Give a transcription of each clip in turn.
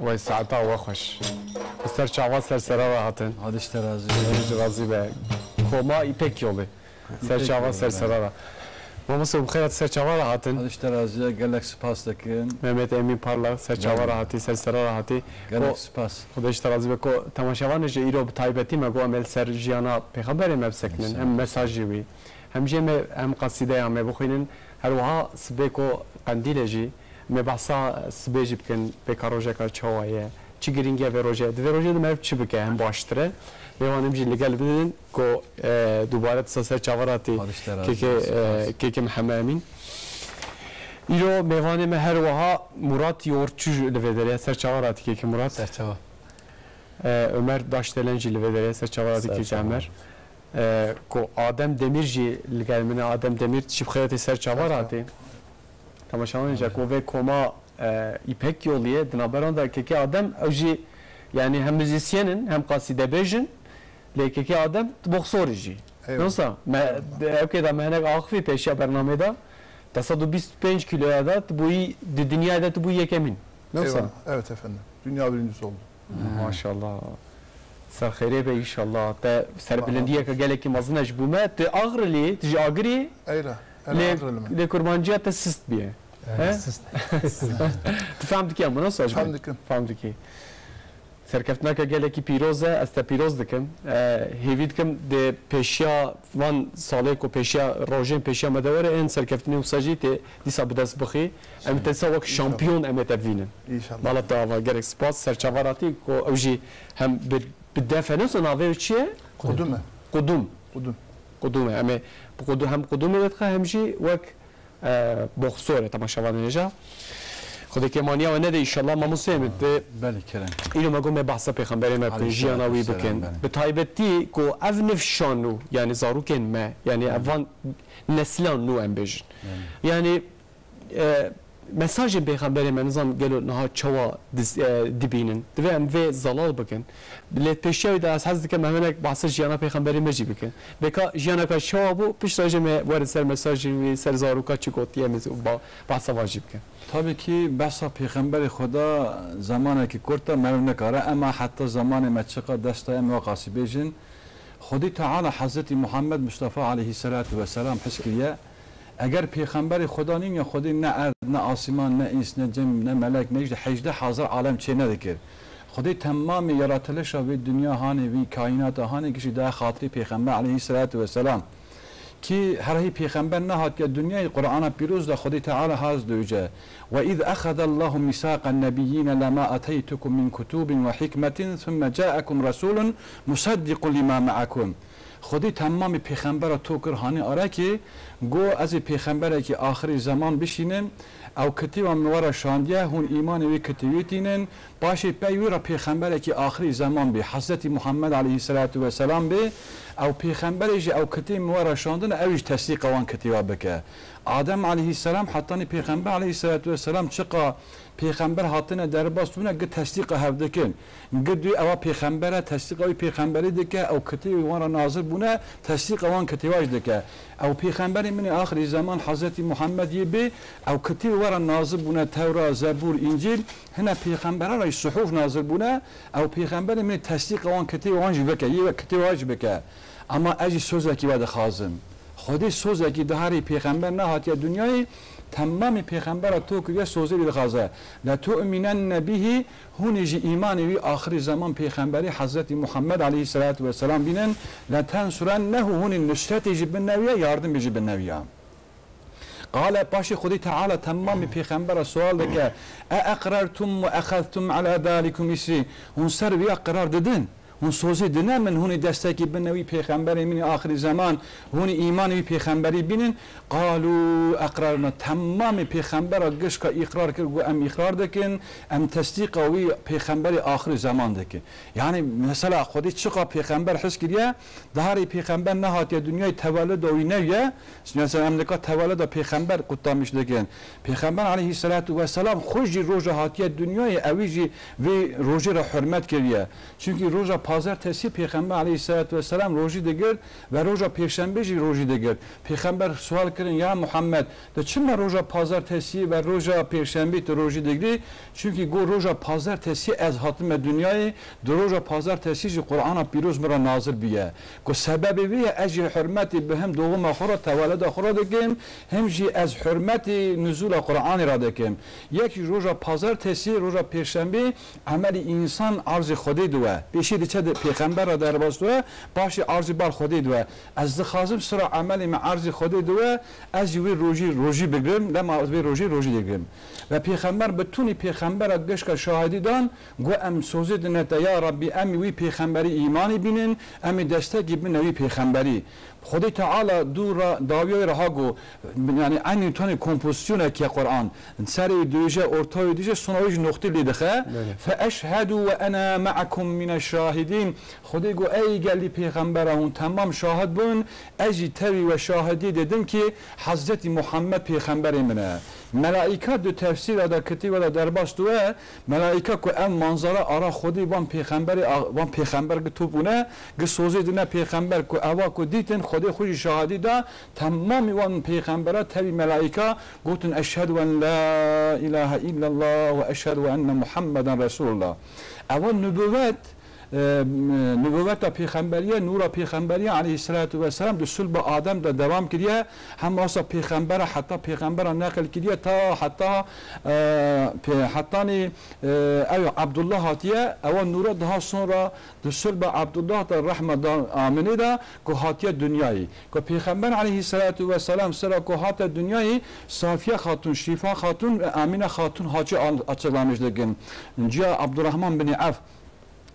وای ساعتا و خوش سر چاوا سر سرا هاتن هادش ترازی راضی به کوما ایپک یوله سر چاوا سر سرا ما مسو بخیر سر چاوا هاتن هادش ترازی گلکس پاس دکن مهمت امی پارلا سر چاوا هاتی سر سرا هاتی گلکس پاس خودش ترازی به کو تماشاوانش ایرو تایبتی مگو عمل سر جیانا پیغمبر مبسکنن هم مساجی وی هم جیم هم قصیده هم بخوینن هر وها سبکو قندیلجی مبحثا سبیجی بکن بکاروجه کار چوایه چی گرینگه و روجه دو روجه دو مرد چی بکه هم باشتره میوانم جی لگل بدن کو دوباره تساسر چاوراتی که محمد امین ایرو میوانم هر وها مراد یور چی لودره سر چاوراتی که مراد سر چاوا عمر داشتلن جی لودره سر چاوراتی که عمر کو آدم دمیر جی لگل من آدم دمیر چی بخیرتی سر چاوراتی تماشاوان جاکوه کوما ایپک یولیه دنابران در که آدم اوجی یعنی هم موزیسینن هم قصیده بیجن لیکن که آدم بخسوری جی نوسا ما اوکی دا مهنگ آخفی پیشیا برنامه دا 125 کیلو دا تبوی دنیا دا تبوی یکمین نوسا evet efendim dünya birincisi oldu maşallah سر خیره به ایشالله تا سر بلندیه که گله که مزنش بومه تا آغرلی تجی آغری ایره لی کرمانجیات سست بیه فهمت که امونه ساج فهمت که سرکفتنا که گله کی پیروزه است پیروز دکم هیوید کم ده پیشیا وان ساله کو پیشیا روزن پیشیا مدوره این سرکفتنی وساجی ته دیسا بدست بخی ام تساوک شامپیون ام تبینن İnşallah. بالا تا gerek سپاس سرچاواراتی کو اوجی هم بدفنس و ناوی چیه Kudume. قدوم Kudum. قدومه اما قدوم هم قدومه دتخه همجی وک بخصوره تماشاوان نجا خودی که مانیا و نده ایشالله ما مسلمت بله کرن اینو مگم بحث پیغمبر ما علیه پیجیانوی السلام، بکن بله. به تایبتی کو اف نفشانو یعنی زاروکن ما یعنی اوان نسلان نو ام بجن یعنی مساج پیغمبر ما نظام گلو نها چوا دبینن دوی ام وی زلال بکن بلیت پیشیای دا از حد که مهمنک بحث جیانا پیغمبر مجی بکن بکا جیانا که چوا بو پیش راجع ما ورد سر مساج وی سر زاروکا چیکوتیه میز با بحث واجب کن tabii ki besa پیغمبر خدا زمانه که کرتا معلوم نکاره اما حتی زمان مچقا دستا ام وقاسی بیجن خودی تعالی حضرت محمد مصطفی علیه السلام حس کریه اگر پیغمبر خدا نیم یا خودی نه ارض نه آسمان نه انس نه جن نه ملک نه 18,000 عالم چه ندکر خودی تمام یاراتلش و دنیا هانی وی کائنات هانی کشی ده خاطری پیغمبر علیه السلام کی هرهی پیغمبر نهاد که دنیای قرآن پیروز ده خودی تعالی هاز دوجه و اذ اخذ الله میثاق النبیین لما اتیتکم من کتب و حکمت ثم جاءکم رسول مصدق لما معکم خودی تمام پیغمبر تو کرهانی آره که گو از پیغمبر که آخری زمان بشینن او کتیب منور شاندیه هون ایمان وی کتیویتینن باشه پیوی را پیغمبر که آخری زمان به حضرت محمد علیه السلام به او پیغمبرش او کتیب منور شاندن اویش تصدیق وان کتیبا بکه آدم علیه السلام حتی پیغمبر علیه السلام چقا پیغمبر هاتنه در باستونه گه تصدیق هفته کن گه دوی او پیغمبر تصدیق او پیغمبری دکه او کتیب وان را نازل بونه تصدیق وان کتیباش دکه او پیغمبر من آخری زمان حضرت محمد یه به او کتیب وان را نازل بونه تورات زبور انجیل هنا پیغمبر را صحف نازل بونه او پیغمبر من تصدیق وان کتیب وانج بکه یه کتیب واج بکه اما اجی سوزه کی بعد خازم خودی سوزه کی دهاری پیغمبر نه هات دنیای تمام پیغمبر تو که سوزه بی خازه لا تؤمنن به هونجی ایمان وی آخری زمان پیغمبری حضرت محمد علیه السلام بینن لا تنصرنه هون نصرت جب النبی یاردم بجب النبی قال باشي خدي تعالى تمام پیغمبر سوال دکه اقررتم و اخذتم على ذلكم اسي هون سر بیا قرار دادن هون سوزی دنه من هون دستکی بنوی پیغمبری من آخر زمان هون ایمانی پیغمبری بینن قالوا اقرارنا تمام پیغمبر گش که اقرار کرد و ام اقرار دکن ام تصدیق وی پیغمبری آخر زمان دکن یعنی مثلا خودی چقا پیغمبر حس کریه دهاری پیغمبر نهات یا دنیای تولد و نویه مثلا امریکا تولد پیغمبر قطامش دکن پیغمبر علیه السلام خوش روزه هاتی دنیای اویجی وی روزه را حرمت کریه چونکی روزه پازر تسی پیغمبر علیه السلام روزی دگر و روزه پیشنبه جی روزی دگر پیغمبر سوال کردن یا محمد ده چما روزه پازر تسی و روزه پیشنبه تو روزی دگری چونکی گو روزه پازر تسی از حاتم دنیای دو روزه پازر تسی جی قرآن پیروز مرا نازل بیه گو سبب بیه اجی حرمت به هم دوم آخر تولد آخر دکم هم جی از حرمت نزول قرآن را دکم یکی روزه پازر تسی روزه پیشنبه عمل انسان عرض خودی دوه بیشی دیچه پیغمبر را در باز دوه باشی عرض بار خودی دوه از دخازم سر عمل ما عرض خودی دوه از یوی روژی بگرم لما از وی روژی بگرم و پیغمبر بتونی پیغمبر گش که شاهدی دان گو ام سوزی دنتا یا ربی امی وی پیغمبری ایمانی بینن امی دسته گیبن وی پیغمبری خدای تعالی دور داویای رها گو یعنی این تون کمپوزیسیون که قرآن سر دویجه ارتای دیجه سنویج نقطه لیدخه فاشهد و انا معکم من الشاهدین خدای گو ای گلی پیغمبرون تمام شاهد بون اجی توی و شاهدی دیدم که حضرت محمد پیغمبر منه ملائکه دو تفسیر ادا کتیب ادا درباست دوه ملائکه که ام منظره آرا خودی وان پیغمبر که تو بونه که سوزی دونه پیغمبر که اوا که دیتن خودی خوشی شاهدی دا تمام وان پیغمبرات تبی ملائکه گوتن اشهد ان لا اله الا الله و اشهد ان محمدا رسول الله اول نبوت نبوت پیغمبری نور پیغمبری علیه السلام در صلب آدم در دوام کردیه هم واسه پیغمبر حتی پیغمبر نقل کردیه تا حتی او عبدالله هاتیه او نور ده سون در صلب عبدالله در رحمه آمنه ده که هاتیه دنیایی که پیغمبر علیه السلام سر که هات دنیایی صافیه خاتون شفا خاتون امینه خاتون حاجی açıklamış dedim. Ciha Abdurrahman bin Af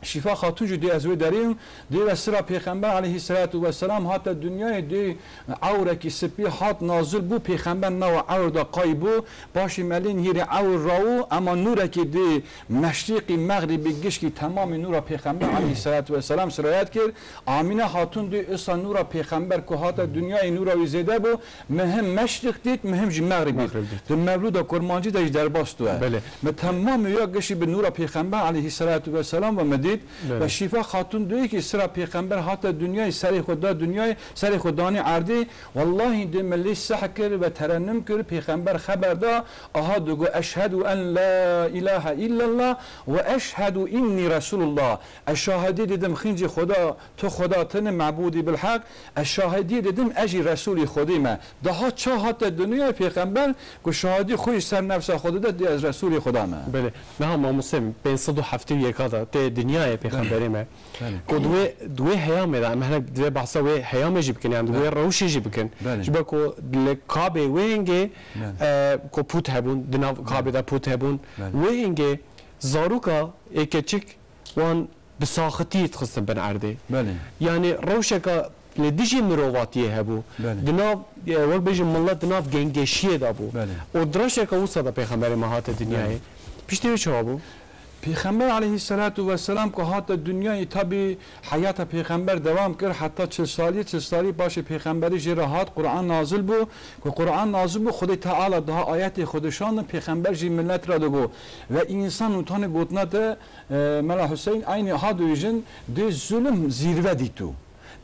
şifa hatun ju de azve darim de ve sıra peygamber aleyhissalatu vesselam hatta dünyaya de avraki sepi hat nazil bu peygamber nava avda qaybu başı melin yeri avr ravu ama nuraki de meşriqi mağribi geçki tamamı nura peygamber aleyhissalatu vesselam sirayet kir amine hatun de esa nura peygamber ko hatta dünyaya nura ve zede bu mehem meşriq dit mehem ji mağribi de mevluda kurmancı da derbastı ve tamamı ya geçi be nura peygamber aleyhissalatu vesselam ve medid و شفا خاتون دوی که سر پیغمبر حتی دنیای سری خدا دنیای سری خدانی عردی والله ده ملی صح کرد و ترنم کرد پیغمبر خبر دا آها دوگو اشهد ان لا اله الا الله و اشهد اینی رسول الله الشاهدی دیدم خینج خدا تو خدا تن معبودی بالحق الشاهدی دیدم اجی رسول خودی ما ده ها چه حتی دنیای پیغمبر که شاهدی خوی سر نفس خدا ده از رسول خدا ما بله نه ما مسلم 571 ده دنیای پیغمبری ما کو دوی هیام ده اما دوی بحثا وی هیام جیب کنیم دوی روشی جیب کن جب کو لکابه وینگه کو پوت هبون دناو کابه ده پوت هبون وینگه زاروکا ایکچیک وان بساختی تخصم بن عرده یعنی روشکا لدیجی مرواتیه هبو دناو وقت بیجم ملت دناو گنگشیه ده بو و درشکا وصدا پیغمبری مهات دنیای پیشتیوی چه بو؟ پیغمبر علیه السلام که هات دنیای تابی حیات پیغمبر دوام کرد حتی 40 سالی باشه پیغمبری جراحات قرآن نازل بو که قرآن نازل بو خود تعالی ده آیات خودشان پیغمبر جی ملت را دگو و انسان اوتان گوتنا ده ملا حسین aynı ha duyujun de zulüm zirve ditu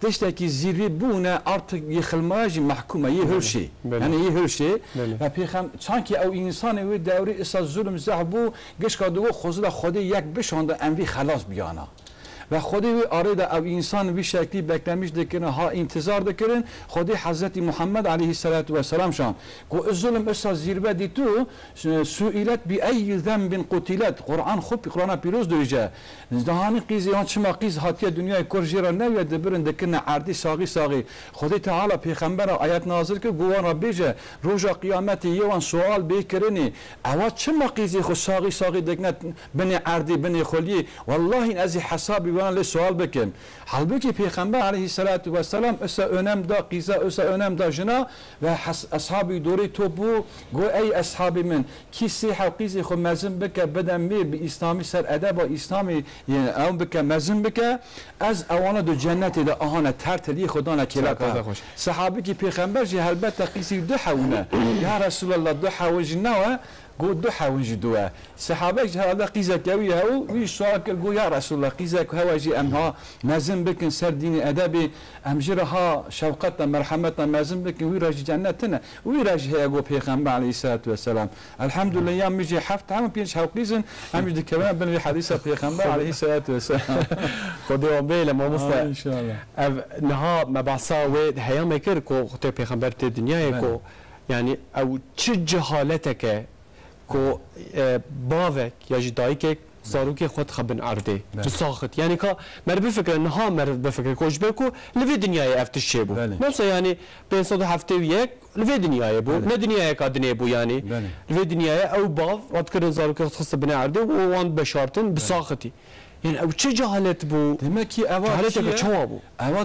دشته که زیری بونه artık yıkılmaya mahkuma her şey yani her şey ve پیغمبر sanki o insan ve devri esas zulüm zahbu geç kadro خود خود یک بشانده انوی خلاص بیانا و خودی آرده او انسان وی شکلی بکلمیش دکرن ها انتظار دکرن خودی حضرت محمد علیه السلام شان کو الظلم اسا زیربه دیتو سئلت بی ای ذنب قتلت قرآن خوب قرآن پیروز دویجه دهانی قیزی آن چما قیز هاتیه دنیای کرجیرا نوید دبرن دکرن عردی ساقی خودی تعالی پیغمبر آیت نازل که گوان را بیجه روژا قیامت یوان سوال بیکرنی اوا چما قیزی خو ساقی دکنت بنی عردی بنی خلی والله این ازی حسابی le sual bekim. Halbuki Peygamber aleyhissalam öse önem da qiza öse önem da jina ve ashabi dori topu go ey ashabimin ki siha qizi xo mazin beke beden mi bi İslami ser edeba İslami yani ev beke mazin beke az avana do cenneti de ahana terteli xodana kelaka. Sahabi ki Peygamber ji elbette qizi duhavuna ya Resulallah duhav jina قود دو حوجي دوا صحابك هذا قيزك يوي هو ويش سؤالك قو يا رسول الله قيزك هواجي أمها مازن بكن سر ديني أدبي أمجرها شوقتنا مرحمتنا مازن بكن ويراجي جنتنا ويراجي هي قو بيغمبر عليه الصلاة والسلام الحمد لله يوم يجي حفت عم بينش حوقيزن عم يجي كمان بن حديث بيغمبر عليه الصلاة والسلام خدي وبيل ما مصطفى إن شاء الله نها ما بعصاوي هيام يكركو خدي بيغمبر الدنيا يكو يعني أو تشج حالتك کو باوک یا جدایی زارو که خود خبن عرضه بساخت یعنی که مر بفکر نه مر بفکر کوش بکو لوی دنیای افتش چه بو مثلا یعنی 571 لوی دنیای بو نه دنیای کادنی بو یعنی لوی دنیای او باو وقت که زارو که خود خبن عرضه و وان بشارتن بساختی yani o çe cehalet bu? Demek ki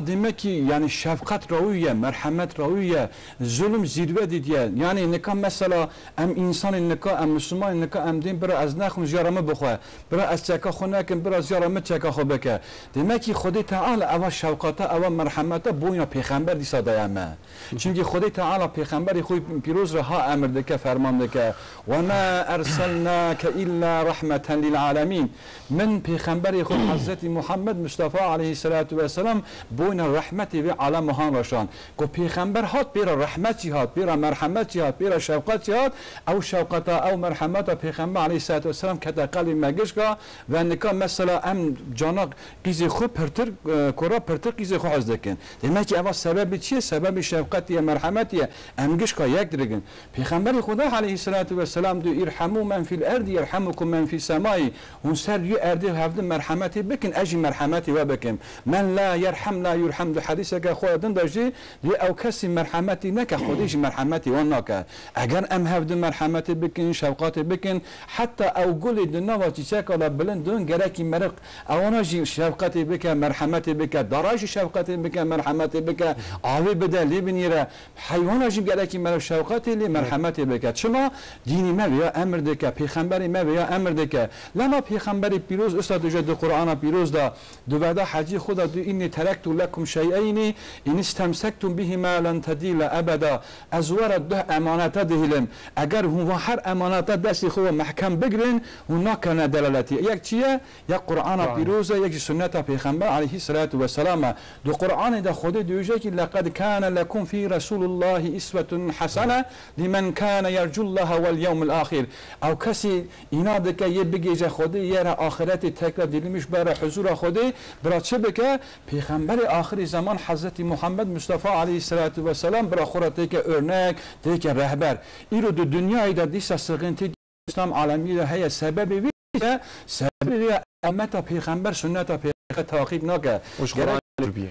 demek ki yani şefkat raviye, merhamet raviye, zulüm zirve diye. Yani ne kan mesela em insan ne kan em Müslüman ne kan em din bir az nakhum jaramı bukha, bir az çeka khonakin biraz jaramı çeka khobeke. Demek ki Xudi Teala ava şefkata ava merhamete boyuna peygamber disa dayama. Çünkü Xudi Teala peygamberi xoy piroz raha emrdeke fermandeke ve ma erselnake illa rahmeten lil alamin. Men peygamber پیغمبری خود حضرت محمد مصطفی علیه السلام بوین رحمتی و عالم ها رشان کو پیغمبر هات بیر رحمتی هات بیر مرحمتی هات بیر شفقتی هات او شفقت او مرحمت پیغمبر علیه السلام کتا قلب مگش کا و نکا مثلا ام جانا قیزی خود پرتر کورا پرتر قیزی خود از دکن demek ki sebebi çiye sebebi şefkatiye merhametiye emgiş ka yek dirgin پیغمبر خدا علیه السلام دو ارحموا من في الارض يرحمكم من في السماء هون سر یو اردی هفته مرحمتی بکن اجی مرحمتی و بکن من لا يرحم لا يرحم دو حدیثه که خودن داشتی دی او کسی مرحمتی نکه خودش مرحمتی و نکه اگر ام هفته مرحمتی بکن شفقاتی بکن حتی او گلی دنیا و چیچک الا بلند دون گرکی مرق اونا جی شفقاتی بکن مرحمتی بکن دراج شفقاتی بکن مرحمتی بکن آوی بده لی بنیره حیوانا جی گرکی مرق شفقاتی لی مرحمتی بکن چما دینی ما بیا امر دکه پیغمبری ما بیا امر دکه لما پیغمبری پیروز استاد جد قرآن پیروز دا دو بعد حجی خدا دو اینی ترکت لکم شیئین این استمسکتم بهما لن تدیل ابدا از ورد ده امانت دهیلم اگر هو هر امانت دستی خو محکم بگرین و نکنه دلالتی یک چیه یک قرآن پیروز یک سنت پیغمبر علیه السلام دو قرآن دا خود دوجه که لقد كان لكم في رسول الله اسوة حسنه لمن كان يرجو الله واليوم الاخر او کسی اینا دکه یه بگیجه خودی یه را آخرت تکرار دیلمیش برای حضور خودی برای چه بکه پیغمبر آخر زمان حضرت محمد مصطفی علیه السلام برای خورده که örnek دیگه رهبر ایرو دو دنیای دا دیسا سقنتی اسلام عالمی دا هیا سببی ویده سببی امت پیغمبر سنت پیغمبر تاقیب نکه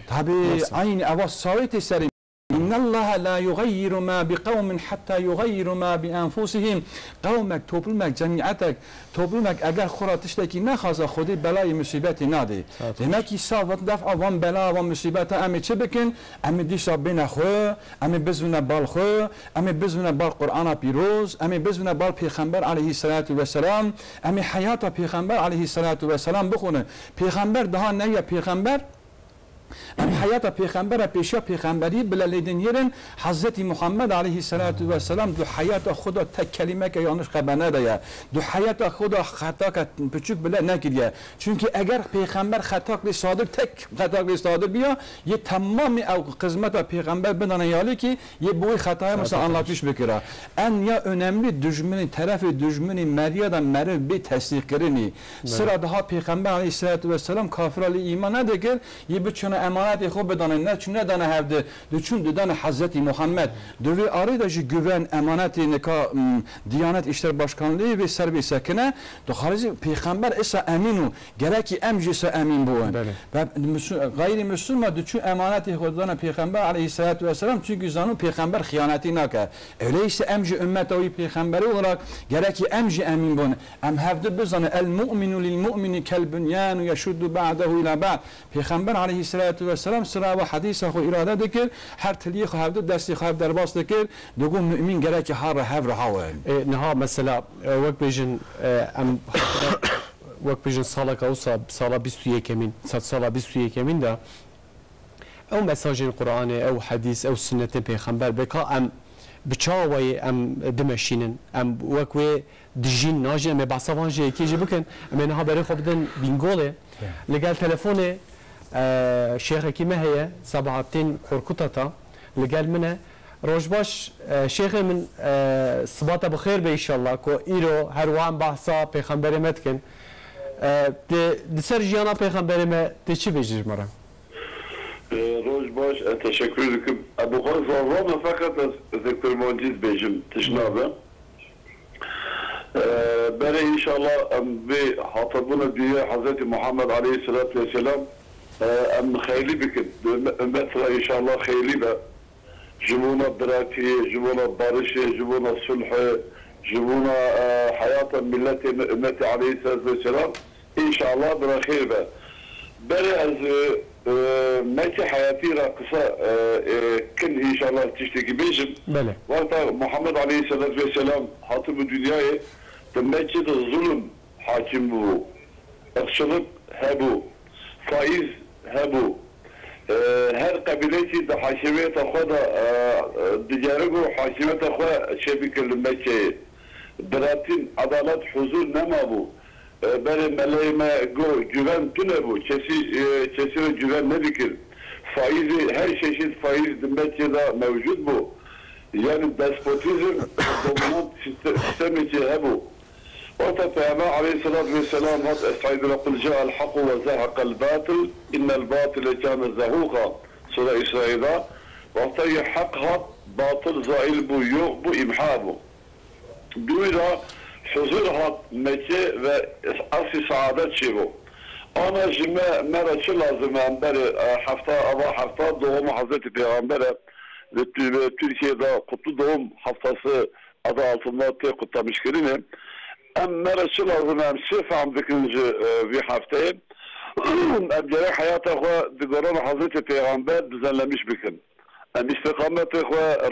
طبی این اواز سایت سری إن الله لا يغير ما بقوم حتى يغير ما بأنفسهم قومك توبلمك جمعيتك توبلمك أجر خراتش لكي نخذ خدي بلاي مصيبة نادي لأنك صافت دفع وان بلا وان مصيبة أمي تشبكن أمي ديشا بين خو أمي بزونا بالخو أمي بزونا بالقرآن بيروز أمي بزونا بالبيغمبر عليه الصلاة والسلام أمي حياة بيغمبر عليه الصلاة والسلام بخونه بيغمبر ده نيا بيغمبر ام حیات پیغمبر پیشا پیغمبری بلا لیدن یرن حضرت محمد علیه السلام دو حیات خدا تک کلمه که یانش خبر نداره دو حیات خدا خطا که پچوک بلا نکریه چونکه اگر پیغمبر خطا کلی صادق تک خطا کلی صادق بیا یه تمام او قسمت پیغمبر بدانه یالی که یه بوی خطای مثلا anlatmış بکره en ya önemli düşmanın tarafı düşmanın meryadan merve bir tasdik kerini sıra daha پیغمبر علیه السلام kafirali iman edeker ye bütçüne emanet خو بدانه نه چون ندانه هفته دو چون دادن حضرت محمد دوی آری داشی güven emanet نکا دیانت اشتر başkanlığı ve serbi sakine دو خارجی پیغمبر اسا امینو گرکی امجیسا امین بوون و غیر مسلم دو چون emanet خو دادن پیغمبر علیه السلام çünkü زانو پیغمبر خیانتی نکرد öyleyse emci ümmet oy peygamberi olarak gereki emci emin bun em hevde bizanı el mu'minu lil mu'mini kel bunyanu yeşuddu ba'dahu ila ba'd پیغمبر علیه السلام sıra ve hadise xo irade dikir her tiliye xo hevde desti xo hev derbas dikir dogu mümin gereki har hev rahawe نها مثلا وقت بيجن ام وقت بيجن صالك اوصى صاله 21 كمين صاله 21 كمين ده او مساج القران او حديث او سنه پیغمبر بك ام بچاوي ام دمشينن ام وقوي دجين ناجي ام بعصفان جي كيجي بكن ام نها بري خبدن بينغولي لقال تليفوني شيخ كيما هي صباحتين قرقطتا لقال منه روجباش شيخ من صباح بخير ان شاء الله كو ايرو هروان بحثا پیغمبر متكن دسر جيانا پیغمبر ما تشي بيجر مره روجباش teşekkür ederim. Abu Hazar fakat Dr. Muciz Bey'im tışnadı. Bere inşallah bir hatırına diye Hz. Muhammed Aleyhisselatü Vesselam ام خیلی بکن امت را انشاءالله خیلی به جمونا براتی جمونا بارشی جمونا صلح جمونا حیات ملت امت علیه السلام انشاءالله برا خیر به بری از متی حیاتی را قصه کن انشاءالله تشتکی بیشم وقت محمد علیه السلام حاطب dünyayı مجد ظلم حاکم بو ارشلق هبو faiz hebu her kabileti de hakimiyet خدا دیگرگو حاکمیت خود شبیه کلمه که براتین عدالت حضور نما بو benim meleğime güven tüne bu. Kesire güven ne dikir? Faizi, her çeşit faiz Mekkede mevcut bu. Yani despotizm dominant sistem içi bu. Orta Peygamber aleyhissalatü vesselam hat estaizu ve kul ca'al haqqu ve zahaqal batıl innel batile kâne zahuqa. Sura İsrail'de ortayı hak hat batıl zail bu yok bu imha bu. Duyra huzur hat Mekke ve asli saadet şey bu. Ana jime meraçı lazım beri hafta doğumu Hazreti Peygamber'e Türkiye'de kutlu doğum haftası adı altında kutlamış gelini. Meraçı lazım sırf amdıkıncı bir haftayı gerek hayata digoran Hazreti Peygamber düzenlemiş bikin. İstikameti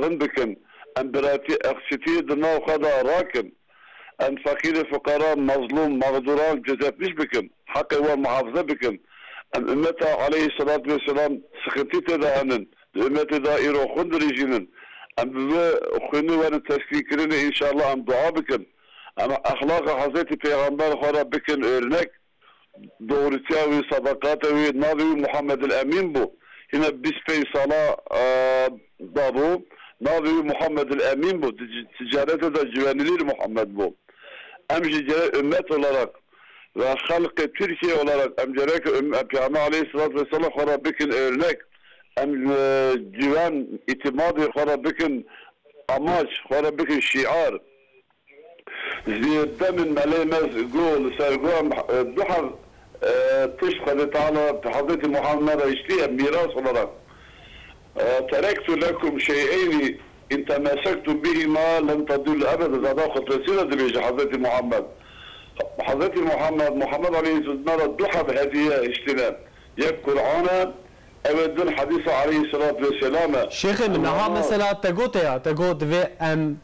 rın bikin. Berati eksiti dına o kadar rakin. Fakir fukara mazlum mağduran gözetmiş bikin. Hakkı ve muhafaza bikin. Ümmete aleyhissalatü vesselam sıkıntı tedahanın. Ümmete dair okun diricinin. Ve okunu ve teskikirini inşallah dua bikin. Ama ahlaka Hazreti Peygamber khara bikin örnek. Doğrusuya ve sadakata ve Nabi Muhammed'il Emin bu. Yine biz Feysal'a da bu. Nabi Muhammed'il Emin bu. Ticarete de güvenilir Muhammed bu. Emcere ümmet olarak ve halkı Türkiye olarak emcere Peygamber Aleyhisselatü Vesselam khara bikin örnek. Güven, itimadı khara bikin amaç, khara bikin şiar. زيادة من ملامس قول سيقوم دحر تشخد تعالى حضرتي محمد اشتيها ميراث ولا تركت لكم شيئين ان تمسكتم بهما لن تضل ابدا صداقة رسولة بيجي حضرتي محمد عليه الصلاة والسلام دحر هذه اشتناب يذكر عنا ابدا حديث عليه الصلاة والسلام شيخ منها مثلا تقول في ام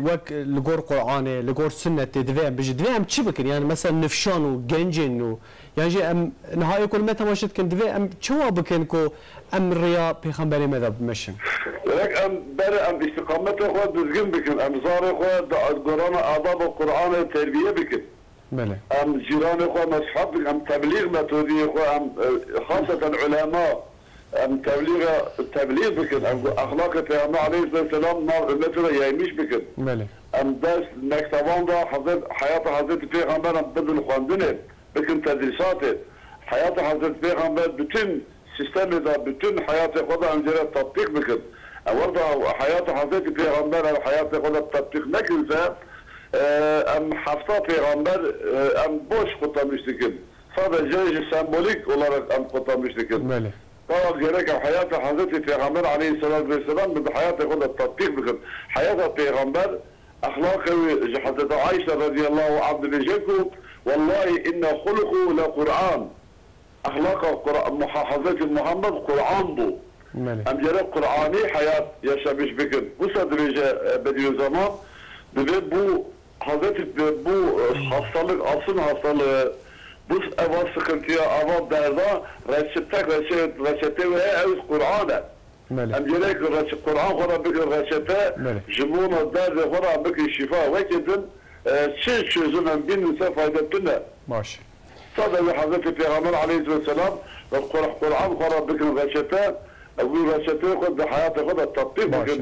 وك لجور قرآنه لجور سنة دوام بيجي دوام شو بكن يعني مثلا نفشان وجنجن يعني ام نهاية كل متى ماشت كن دوام شو بكن كو ام رياء بيخبري ماذا بمشن لك ام بر ام استقامته خو دزجن بكن ام زار خو قرآن آداب القرآن التربية بكن بله ام جيران خو مصحاب ام تبليغ متودي خو ام خاصة العلماء ام تبليغ بكن ام اخلاق پیغمبر علیه السلام ما امتنا یایمیش بکن بله ام دست مکتبان دا حیات حضرت پیغمبر ام بدل خواندنه بکن تدریساته حیات حضرت پیغمبر bütün sistemi da bütün hayatı koda öncere tatbik bikın orada hayatı Hazreti Peygamber hayatı koda tatbik nekilse em hafta peygamber em boş kutlamıştık sadece sembolik olarak em kutlamıştık بله طبعا gerek hayatı Hazreti Peygamber Aleyhisselatü Vesselam bir hayatı koda tatbik bikın hayatı peygamber ahlakı Hazreti Ayşe radıyallahu anhu diyecekku vallahi inne huluku la Kur'an ahlakı Hazreti Muhammed Kur'an bu hem gerek Kur'ani hayat yaşamış bikın bu sadece Bediüzzaman ve bu Hazreti bu hastalık asıl hastalığı bu eva sıkıntıya eva derda reçete ve ev Kur'an'a hem gerek Kur'an kora bikir reçete jimuna derdi kora bikir şifa ve kedin çiz çözümün bin nüse faydattığına baş sadece Hazreti Peygamber Aleyhisselam ve Kur'an kora bikir reçete bu reçete kod hayatı koda tatbik bikir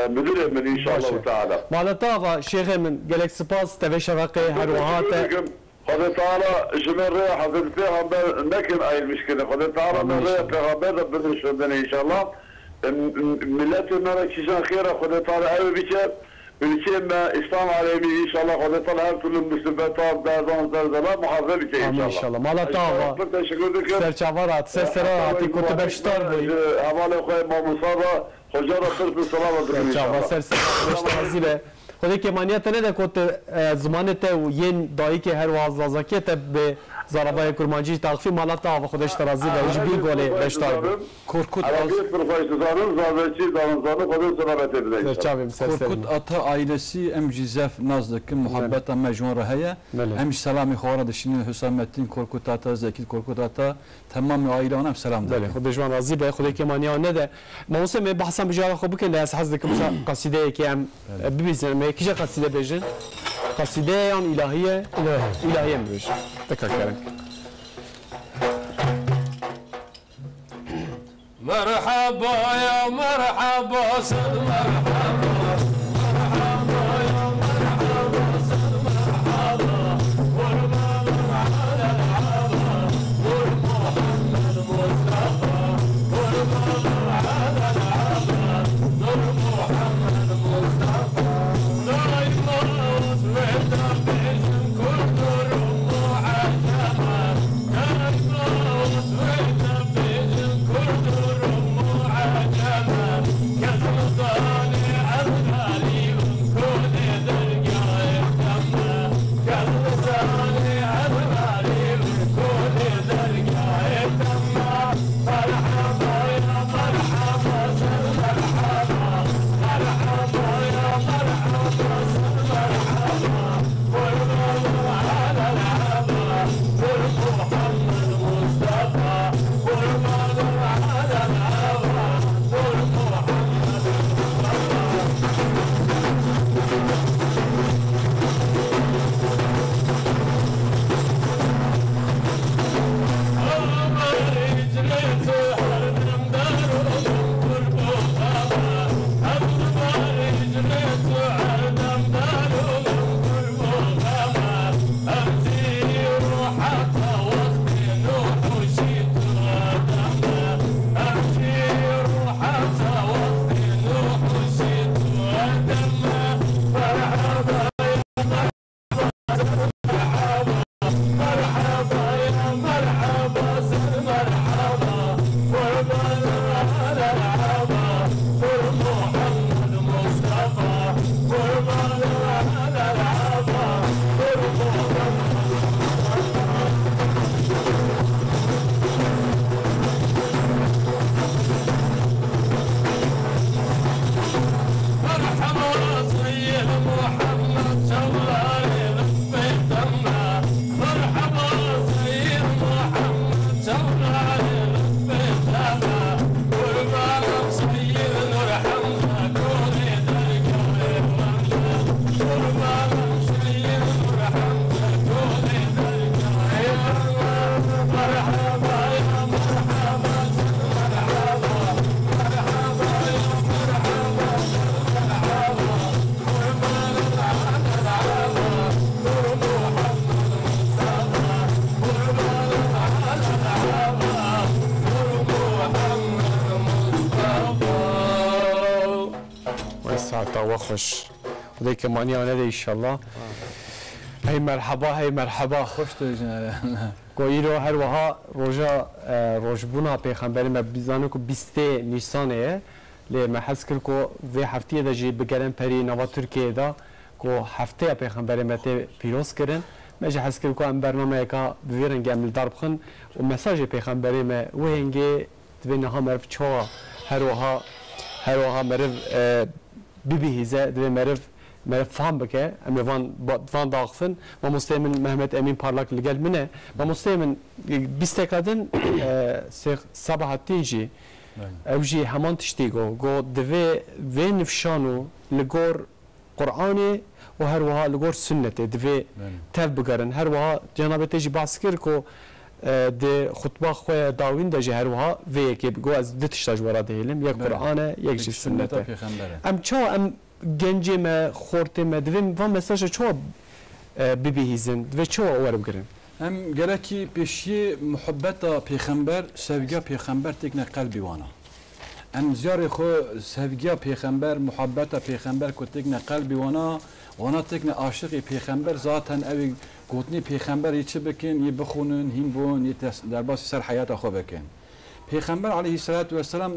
müdür emin inşallah Teala. Malata Şeyh Emin gelek spas teve şevaki her vahate. Hazreti Teala jmerre Hazreti Peygamber nekin ayırmış ki Hazreti Teala merre Peygamber de bildirişinden inşallah. Milletin nara kişan khira Hazreti Teala evi biçer. Ülkeme İslam alemi inşallah Hazreti Teala her türlü musibetler derdan zerzala muhafaza biçer inşallah. İnşallah. Malata teşekkür ederim. Serçavarat, sesera kutu beştar bey. Havale koy Mustafa Hoca da sırf selamet edin inşallah. Serçavarat beştar خودی که مانیت نه دکوت زمانت و ین دایی که هر واز لازکیت به زاربای کرمانجی تاقفی مالات تا خودش ترازی به جبیر گله بشتار کورکوت عربی پروفایسزانın zaveci danızanı kadın selamet edildi. چاویم سر کورکوت آتا عائلسی ام جیزف نزدیک محبت مجموعه رهیه هم سلامی خواره دشین حسامتین کورکوت آتا زکی کورکوت آتا تمام عائله هم سلام بله دارم خود جوان راضی به خود که مانیا نده ما واسه می بحثم بجاره خوب که لاس حظ که مثلا قصیده که ام ببینیم ما کیجا قصیده بجن قصیده ام الهیه الهیه میش تکرار کردن مرحبا يا مرحبا صد مرحبا مرحبا يا مرحبا صد مرحبا والمنور على العبا والمحمد مصطفى والمنور على العبا نور محمد مصطفى لا يموت ويتبعهم كل نور معجمة لا يموت ويتبعهم كل نور معجمة كالمصانع الغالي كل درجة تمة كالمصانع الغالي كل درجة تمة مرحبا يا مرحبا سر مرحبا مرحبا يا مرحبا سر مرحبا والمنور على العبا والمحمد مصطفى والمنور على العبا والمحمد ساعتا وخش خدای که مانیا نده ایشالله هی مرحبا هی مرحبا خوش تو گویی رو هر وها روزبونا پیغمبری ما بیزانه که 20 نیسانه لی محس کرد که وی هفته داشتی بگرن پری نوا ترکیه دا که هفته پیغمبری ما تی پیروز کردن مجه حس کرد که ام برنامه که بویرن گامل دار بخن و مساج پیغمبری ما و هنگی دوینها مرف چوا هر وها مرف ببیهیزه دوی مرف فهم بکه امی وان داغفن و مستمن محمد امین پارلاک لگل منه و مستمن بیستکادن صباحتی اوجی همان تشتیگو گو دوی نفشانو لگور قرآنی و هر وها لگور سنته دوی تف بگرن هر وها جناب تیجی باس کر کو ده خطبه خواه داوین داجی هر وها وی که گو از دو تشتاج وراده هیلم یک قرآنه یک جی سنته ام چا ام گنجی ما خورته ما دویم و مساج چو ببیهیزن و چو اوار بگرن ام گلکی پیشی محبت پیغمبر سوگا پیغمبر تکنه قلبی وانا ام زیار خو سوگا پیغمبر محبت پیغمبر کو تکنه قلبی وانا تکنه عاشق پیغمبر ذاتن اوی گوتنی پیغمبر یه چه بکن یه بخونن هین بون یه در باسی سر حیات خو بکن پیغمبر علیه الصلاة والسلام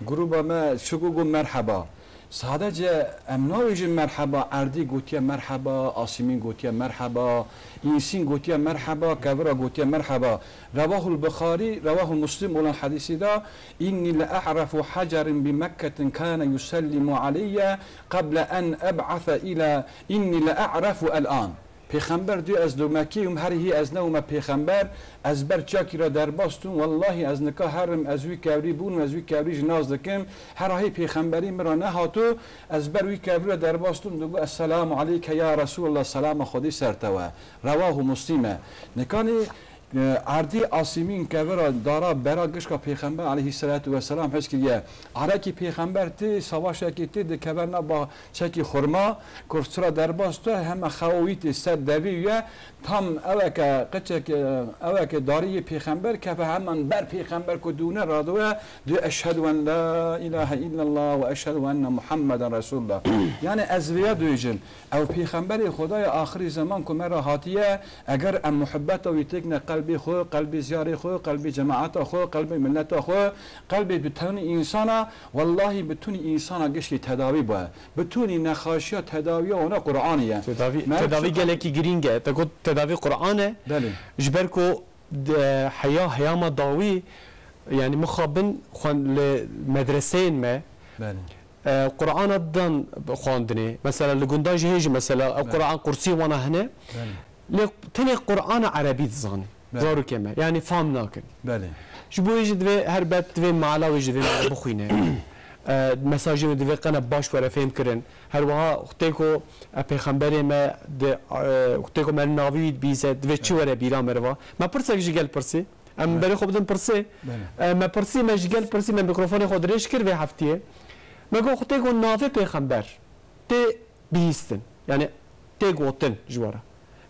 گروه ما شکو گو مرحبا صادقه امنویج مرحبا اردی گوتیا مرحبا آسیمین گوتیا مرحبا اینسین گوتیا مرحبا کبرا گوتیا مرحبا رواه البخاری رواه مسلم ولا حدیث دا اینی لاعرف حجر بمكة كان يسلم علي قبل ان ابعث الى اینی لاعرف الان پیغمبر دو از دو مکیم هر هی از نوم پیغمبر از بر چاکی را در باستون والله از نکا هرم از وی کبری بون از وی کبری جناز دکم هر هی پیغمبری مرا نهاتو از بر وی کبری را در باستون دو السلام علیک یا رسول الله سلام خودی سرتوا رواه مسلم نکانی عردی آسیمین که ورا دارا برا گشکا پیغمبر علیه السلام حس کریه عرکی پیغمبر تی سواش کی تی د کبرنا با چکی خرما کورسرا در باست هم خویت صد دویه تام اوک قچک اوک داری پیغمبر که همان بر پیغمبر کو دونه رادو دو اشهد ان لا اله الا الله و اشهد ان محمد رسول الله یعنی از ویا دویجن او پیغمبر خدای آخری زمان کو مرا هاتیه اگر ام محبت و تکن قلبی خو قلبی زیاری خو قلبی جماعت خو قلبی ملت خو قلبی بتونی انسان والله بتونی انسان گشکی تداوی با بتونی نخاشیا تداوی اونا قرآنیه تداوی گلکی گرینگه تگو تداوی قرآنه بله جبرکو حیا ما داوی يعني مخابن خوان لمدرسين ما بله قرآن دان خواندني مثلا لقنداج هيجي مثلا القرآن قرسي وانا هنا تاني قرآن عربي تزغني زارو كما يعني فهم ناكن بله جبو يجي دوي هربت دوي معلا ويجي دوي بخوينه مساجي دوي قنا باش ولا فهم كرن هر وها اختيكو پیغمبر ما اختيكو من ناويد بيزه دوي چه ولا بيرا مروا ما پرسك جيگل پرسي ام بري خو بدن پرسي ما پرسي ما جيگل پرسي من ميكروفون خود ريش كر به هفتيه ما گو اختيكو ناوي پیغمبر تي بيستن يعني تي گوتن جوارا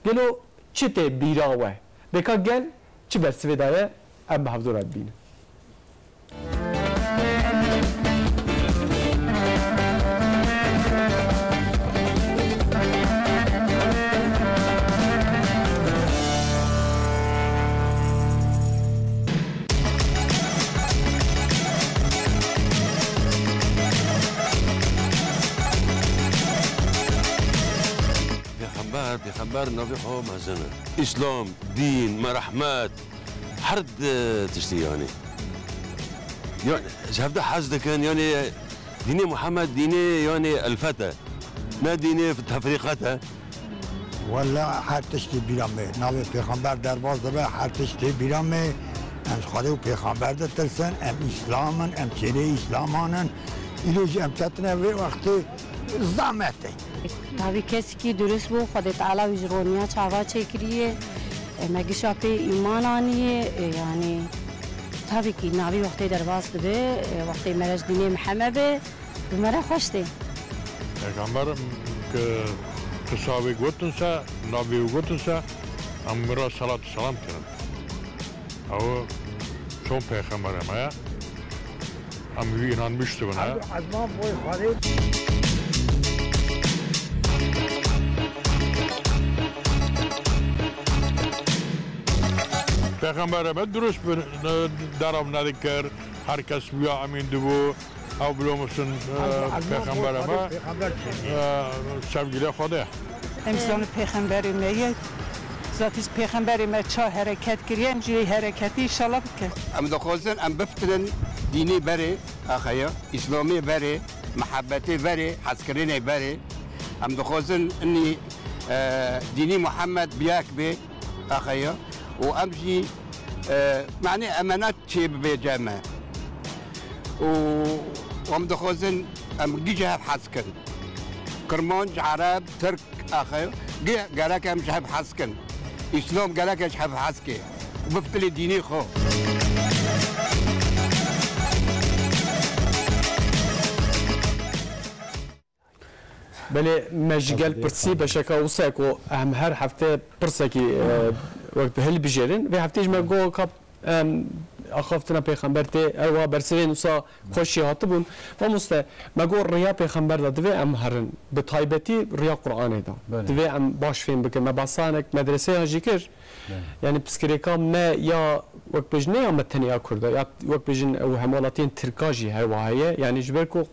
گلو چه تي بيراوه بكا گل چه برسوي دايه ام بهفدور بينه پیغمبر نبی خو مزنه اسلام دین مرحمت حرد تشتي يعني شفت حزد كان يعني ديني محمد ديني يعني الفتى ما ديني في تفريقتها ولا هر تشتی بیرامه نام پیغمبر در باز داره هر تشتی بیرامه ام خدا و پیغمبر ده ترسن ام اسلامن ام چیره اسلامانن ایلوج ام تطنه وقتی زامته تابی کسی که درست بو خدا تعالی وجرونیا چاوا چکریه مگه شاپی ایمان آنیه یعنی تابی که نبی وقتی در باز ده وقتی مرج دینی محمد به مرا خوشته پیغمبر که تصاوی گوتنسا نبی گوتنسا ام مرا صلات سلام کنن او چون پیغمبر ما ام وی ایران میشته بنا از ما بوی خارج پیغمبر ما درست درام ندکر هر کس بیا امین دو او بلومسن پیغمبر ما سبگیله خوده امسان پیغمبر میاد ذاتیز پیغمبر ما چه حرکت کریم جوی حرکتی انشالله بکن ام دخوزن ام بفترن دینی بره آخیا اسلامی بره محبتی بره حسکرینی بره ام دخوزن اني ديني محمد بياك بي اخيا وامشي معني امانات شي بجامع وام دخوزن ام جيجها بحسكن كرمانج عرب ترك اخيا قالك امشي بحسكن اسلام قالك امشي بحسكي وبفتلي ديني خو بله مجگل پرسی بشکا وساک و هم هر هفته پرسکی وقت هل بجرن و هفتهش مگو کاب اخافتنا پیغمبر ته او برسرین وسا خوشی هاتبون و مسته مگو ریا پیغمبر داده ام هرن به تایبتی ریا قرآن دا دوی ام باش فهم بکن مباسانک مدرسه ها جیکر يعني بسكريكا ما يا وقت بجنة يا متنيا كردا يا وقت بجن أو همالاتين تركاجي هاي وهاي يعني جبركو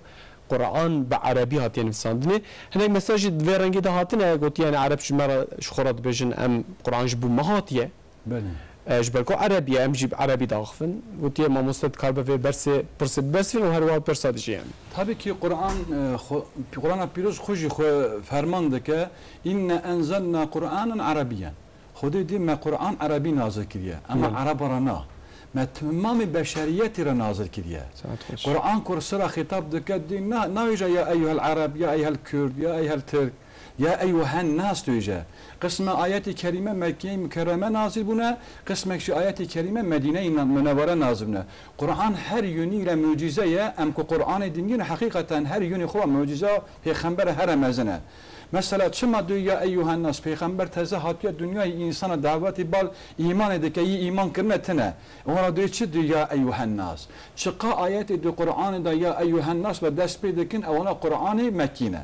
قرآن بعربي هاتين نفساندني هنا مساج دوي رنگي ده هاتنه قلت يعني عرب شمارا شخورات بيجن ام قرآن جبو مهاتيه بله جبركو عربية ام جيب عربي داخفن قلت يعني ما مستد كاربه في برسي برسي و هر واحد برسادجي يعني tabii ki Kur'an پیروز خوشی فرمان ده که این انزلنا قرآن عربيا خودی دی ما قرآن عربی نازل کردیه اما عرب را نه ما تمام بشریت را نازل کردیه قرآن کرسرا خطاب ده که دی نه نویجا یا ایها العرب یا ایها الکرد یا ایها الترک یا ایها الناس تویجا قسم آیات کریمه مکه مکرمه نازل بونه قسم آیات کریمه مدینه منوره نازل بونه قرآن هر یونی ل معجزه ام که قرآن دینی حقیقتا هر یونی خو معجزه پیغمبر هر مزنه مثلا چما دو یا ایها الناس پیغمبر تازه هاتیه دنیای انسان دعوتی بال ایمان ده که ایمان کرنه تنه اون دو چه دو یا ایها الناس چقا آیات دو قرآن ده یا ایها الناس و دست پیدا کن اونا قرآن مکینه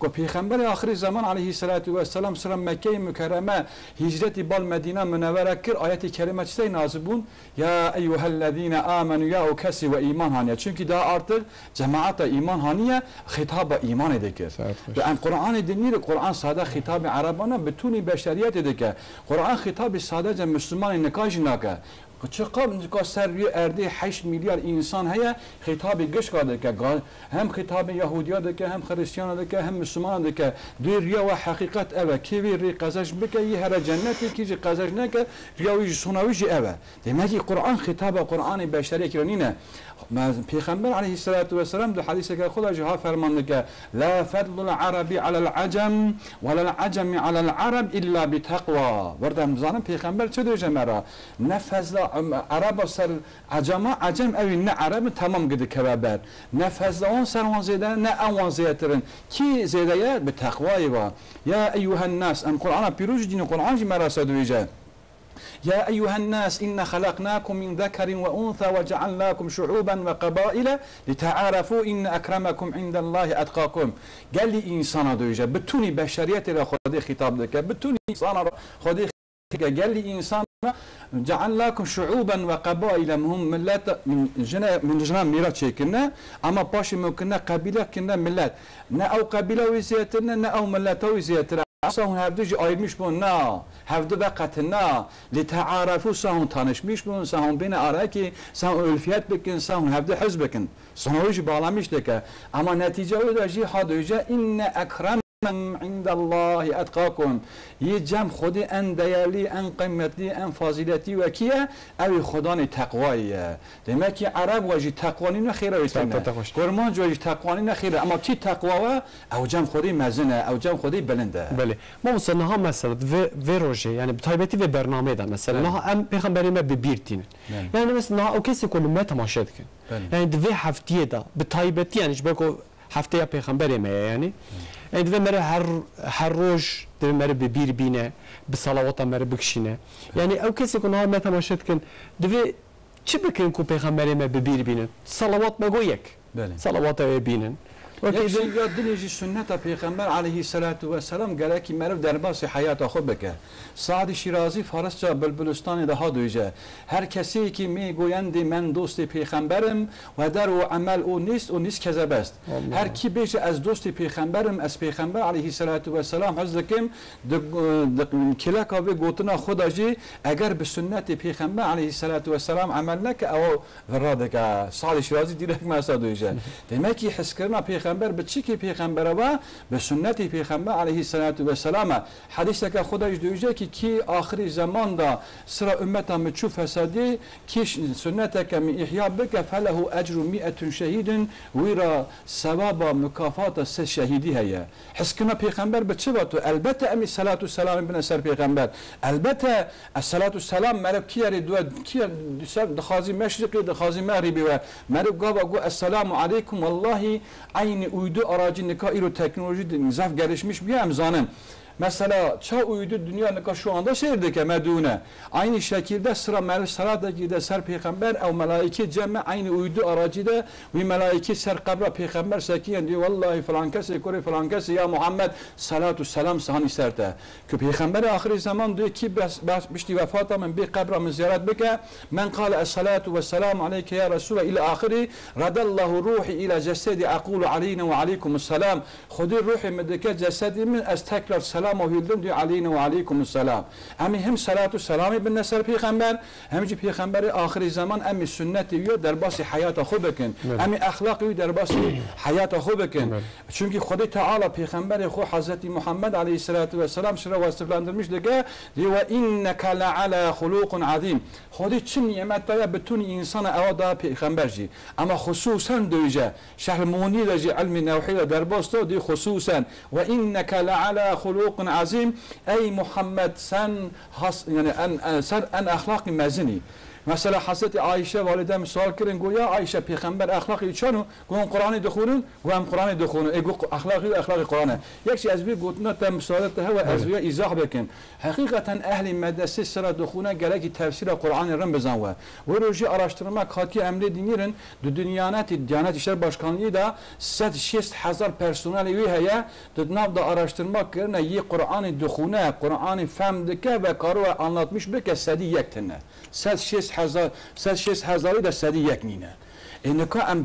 که پیغمبر آخر زمان علیه السلام سر مکه مکرمه هجرت بال مدینه منوره کرد آیت کریمه چطور نازل بون یا ایها الذین آمنوا یا کسی و ایمان هانیه چون که دا artık جماعت ایمان هانیه خطاب ایمان دیگر و ام قرآن دینی قرآن ساده خطاب عربانه بتونی بشریت دیگر قرآن خطاب ساده جم مسلمان نکاج نکه چقدر سر ارده 8 میلیارد انسان هیا خطاب گش کرده که هم خطاب یهودیان ده که هم خریستیان ده که هم مسلمان ده که دو ریا و حقیقت اوه کی ری قزاش بکه یه هر جنتی کی قزاش نکه ریاوی سناویش اوه دماغی قرآن خطاب قرآن بشری کرانینه پیغمبر علیه السلام دو حدیث که خدا جها فرمانده که لا فضل العربی علی العجم ولا العجم علی العرب الا بتقوا ورده مزانم پیغمبر چه دوجه مرا نه فضل عرب سر عجم اوی نه عرب تمام گده کبابر نه فضل اون سر وان زیده نه اون زیدترن کی زیده یه به تقوای با یا ایوها الناس ام قرآن پیروز دین قرآن جی مرا سدویجه يا أيها الناس إن خلقناكم من ذكر وأنثى وجعلناكم شعوبا وقبائل لتعارفوا إن أكرمكم عند الله أتقاكم قال لي إنسان دوجة بتوني بشرية خدي خطاب لك بتوني إنسان خدي قال لي إنسان جعلناكم شعوبا وقبائل هم ملات من جنا ميرات شيكنا أما باشي ممكن قبيلة كنا ملات نا أو قبيلة وزيتنا نا أو ملات وزيتنا ساهون هفته جی آیرمیش بون نه هفته وقت نه لتعارفو ساهون تانشمیش بون ساهون بین آرکی ساهون الفیت بکن ساهون هفته حزب بکن سنویش بالامیش دکه اما نتیجه او داشی حادوجه این اکرم عند الله اتقاكم يجم خودي ان ديالي ان قيمتي ان فاضلتي وكيه او خدان تقوایه demek ki عرب واجی تقوانی نخیره ویتنه کرمان جوی تقوانی نخیره اما کی تقوا او جم خودی مزنه او جم خودی بلنده بله ما وصلنا مثلا و روجه يعني بتايبتي في برنامج ده مثلا نها ام پیغمبری ما ببیرتین يعني مثلا او کسی کل ما تماشا کن يعني دوی هفته ده بتايبتي يعني بگو هفته پیغمبری ما يعني يعني دوی مره هر روز دوی مره ببیر بینه بصلوات مره بکشینه يعني او کسی کنه ما تماشا کن دوی چی بکن کو پیغمبری ما ببیر بینه صلوات بگو یک صلوات ببینن یکی یاد دلیجی سنت پیغمبر علیه السلام گله کی مرد در باس حیات خود بکه سعد شیرازی فارسچه بلبلستان ده ها دویجه هر کسی که میگویند من دوست پیغمبرم و در و عمل او نیست کذب است هر کی بیشه از دوست پیغمبرم از پیغمبر علیه السلام حضرت کم کلاکا به گوتنا خداجی اگر به سنت پیغمبر علیه السلام عمل نکه او وراده که سعد شیرازی دیرک مسا دویجه دمکی حس کردن پیغمبر به چی که پیغمبر و به سنت پیغمبر علیه السلام حدیث که خدایش دویجه که کی آخری زمان دا سر امت هم چو فسادی کی سنت که می احیا بک فله اجر 100 شهید ویرا ثواب مکافات 3 شهیدی هیا حس کنه پیغمبر به چه وقت البته امی صلوات و سلام بن سر پیغمبر البته الصلاه و سلام مرب کی ری دو کی دخازی مشرقی دخازی مغربی و مرب گو السلام علیکم والله عین uydu aracı neka ilo teknoloji zaf gelişmiş bir emzanım. Mesela çağ uydu dünyanın şu anda seyirdik medune. Aynı şekilde sıra melek salataki de ser peygamber ev melaike cemme aynı uydu aracı da ve melaike ser kabra peygamber sakiyen diyor vallahi falan kesi kore falan kesi ya Muhammed salatu selam sahani serte. Ki peygamber ahir zaman diyor ki bişti vefata men bir kabra ziyaret bike men kâle es-salatu ve selamu aleyke ya Resulü ila ahiri radallahu ruhi ila cesedi aqulu aleyna ve aleykumusselam. Khudi ruhi medeke cesedimin ez tekrar selam ohildim diyor aleyna ve aleykumusselam. Hem salatu selamı bin neser peygamber hem de peygamberi ahir zaman hem sünneti diyor derbasi hayata xubekin. Hem ahlakı derbasi hayata xubekin. Çünkü Khudi Teala peygamberi xu Hazreti Muhammed aleyhissalatu vesselam şura vasıflandırmış diyor ve inneke la ala hulukun azim. Khudi çin nimetaya bütün insana evada peygamberci. Ama hususan döyce şehr munideci ilmi nevhide derbasta diyor hususan ve inneke la ala hulukun azim. Ey Muhammed sen yani sen en ahlakı mezini. Mesela Hazreti Ayşe validem sual kırın goya Ayşe peygamber ahlakı çanu go'un Kur'an'ı dukhunun go'am Kur'an'ı dukhunun ego ahlakı Kur'an'ı yakşi az bir gotuna tam müsaade hava azviya izah bekin hakikaten ehli medrese sıra dukhuna gerek tefsir Kur'an'ı ram bezanwa ve roji araştırma kati emri dinirin Diyanet İşleri Başkanlığı da 6000 personeli ve haya dudnav da araştırma kırına yi Kur'an'ı dukhuna Kur'an'ı femdike ve karu anlatmış beke sedi yektine 6000 da sedi yeknine. Neka em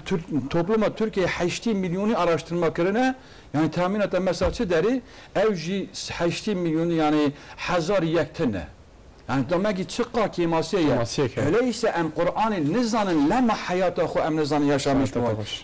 topluma Türkiye 80 milyonu araştırma kırına yani tahminata mesajı deri evci 80 milyonu yani hazar yektine. Yani demek ki çıkka kimasiye. Öyleyse em Kur'an'ı nizanın lema hayata xo em nizanı yaşamış bu.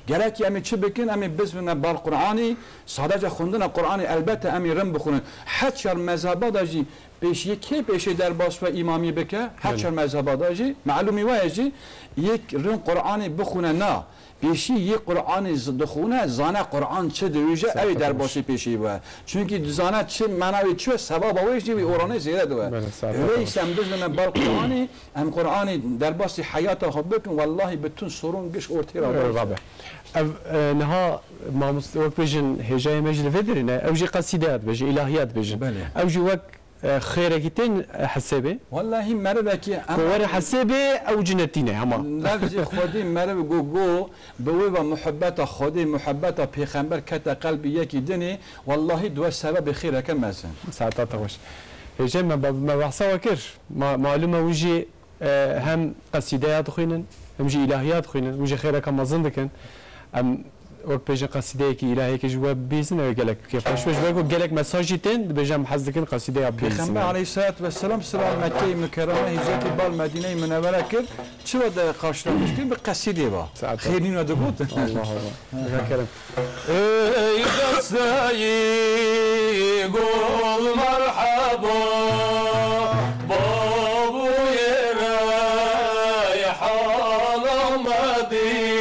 Gerek emi çıbıkın emi biz ve bal Kur'an'ı sadece xunduna Kur'an'ı elbette emi rim buxunun. Haçar mezhaba da ji peşi ki peşi derbas ve imami beke haçar mezhaba da ji malumi ve ji yek rim Kur'an'ı buxuna na peşi ye Kur'an'ı dukhuna zana Kur'an çı dövüce ev derbası peşi ve. Çünkü zana çı manavi çı sebaba ve ji oranı ziyade ve. Öyleyse em biz ve bal Kur'an'ı em Kur'an'ı derbası hayata xubukun vallahi bütün sorun geç ortaya rabe. Ev neha mamus okbejin hecay mecli vedirine evji qasidiyat beji ilahiyat beji. Evji vak خيركتين حسابي والله مربكي كوار حسابي او جنتينه هما لفظ خودي مرب جو بوي محبته خودي محبته پیغمبر كتا قلبي يكي دني والله دو سبب خيرك مازن ساعات تخش هجي ما بحثا وكر معلومه وجي هم قصيدات خوينن هم جي الهيات خوينن وجي خيرك مازن دكن ام وقت بيجي قصيدة كي إلهي كجواب بيزن وقالك كيف شوش بقول قالك مساجتين بيجي محزكين قصيدة عبد الحمد عليه الصلاة والسلام سلام مكة مكرمة هجرة بالمدينة المنورة كل شو هذا قاشنا مشكلة بقصيدة با خيرين ودقوت الله الله كرم يا قول مرحبا بابو يا حال مدي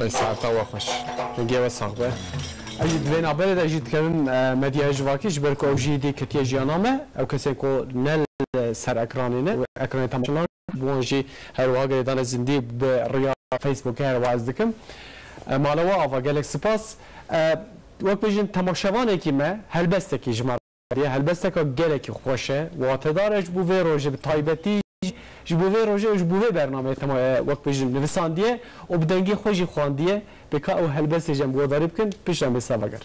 ساعتا وخش نگه و ساقبه اجید بین عباده اجید کردن مدیه جواکیش برکو اوجیدی کتیه جیانامه او کسی که نل سر اکرانینه و اکرانی تماشلان بونجی هر واقع دان زندی به ریا فیسبوک هر واز دکم مالوا آوا گلک سپاس وقت بجین تماشاوانه کی ما هلبسته کی جمع هلبسته که گلک خوشه و تدارش بوی روزه تایبتی جبوه روزه جبوه برنامه تما وقت بجین نویساندیه و بدنگی خوشی خواندیه بکا او هلبسته جم گوداری بکن پیشم بسافگر